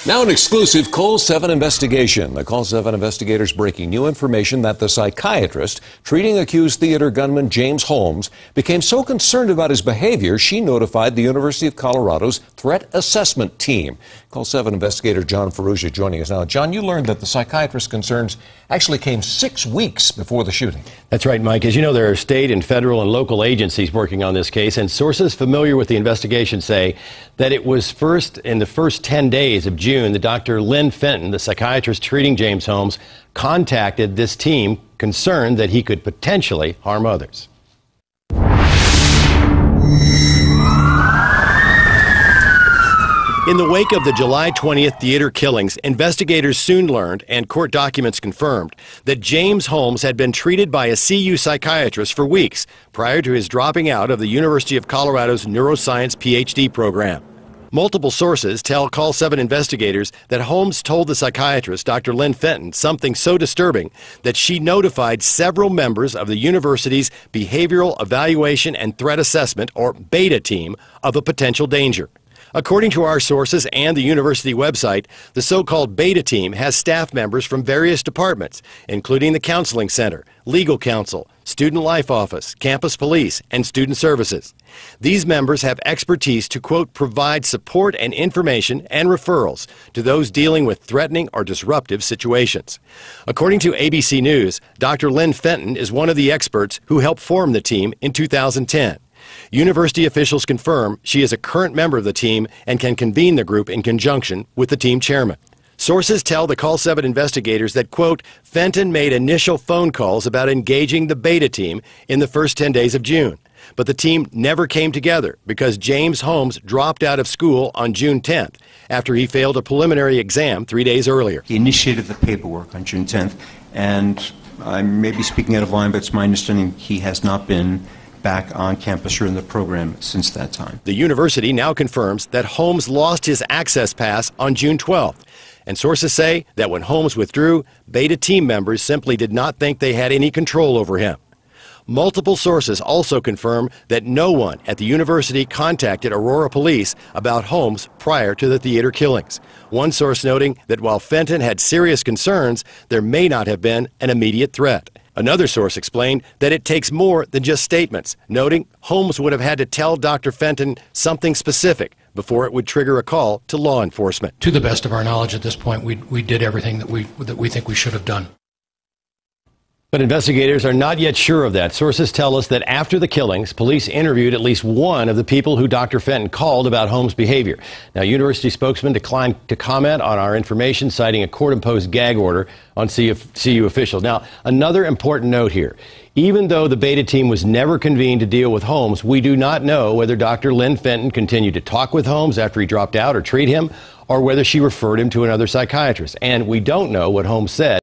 Now an exclusive CALL7 investigation. The CALL7 investigators breaking new information that the psychiatrist treating accused theater gunman James Holmes became so concerned about his behavior, she notified the University of Colorado's threat assessment team. CALL7 investigator John Ferrugia joining us now. John, you learned that the psychiatrist's concerns actually came 6 weeks before the shooting. That's right, Mike. As you know, there are state and federal and local agencies working on this case, and sources familiar with the investigation say that it was in the first 10 days of June that Dr. Lynn Fenton, the psychiatrist treating James Holmes, contacted this team concerned that he could potentially harm others. In the wake of the July 20th theater killings, investigators soon learned, and court documents confirmed, that James Holmes had been treated by a CU psychiatrist for weeks prior to his dropping out of the University of Colorado's neuroscience PhD program. Multiple sources tell CALL7 investigators that Holmes told the psychiatrist, Dr. Lynn Fenton, something so disturbing that she notified several members of the university's Behavioral Evaluation and Threat Assessment, or BETA team, of a potential danger. According to our sources and the university website, the so-called BETA team has staff members from various departments, including the Counseling Center, Legal Counsel, Student Life Office, Campus Police, and Student Services. These members have expertise to, quote, provide support and information and referrals to those dealing with threatening or disruptive situations. According to ABC News, Dr. Lynn Fenton is one of the experts who helped form the team in 2010. University officials confirm she is a current member of the team and can convene the group in conjunction with the team chairman. Sources tell the CALL7 investigators that, quote, Fenton made initial phone calls about engaging the BETA team in the first 10 days of June. But the team never came together because James Holmes dropped out of school on June 10th after he failed a preliminary exam 3 days earlier. He initiated the paperwork on June 10th, and I may be speaking out of line, but it's my understanding he has not been back on campus or in the program since that time. The university now confirms that Holmes lost his access pass on June 12th. And sources say that when Holmes withdrew, BETA team members simply did not think they had any control over him. Multiple sources also confirm that no one at the university contacted Aurora police about Holmes prior to the theater killings. One source noting that while Fenton had serious concerns, there may not have been an immediate threat. Another source explained that it takes more than just statements, noting Holmes would have had to tell Dr. Fenton something specific before it would trigger a call to law enforcement. To the best of our knowledge at this point, we did everything that we think we should have done. But investigators are not yet sure of that. Sources tell us that after the killings, police interviewed at least one of the people who Dr. Fenton called about Holmes' behavior. Now, university spokesman declined to comment on our information, citing a court-imposed gag order on CU officials. Now, another important note here. Even though the BETA team was never convened to deal with Holmes, we do not know whether Dr. Lynn Fenton continued to talk with Holmes after he dropped out or treat him, or whether she referred him to another psychiatrist. And we don't know what Holmes said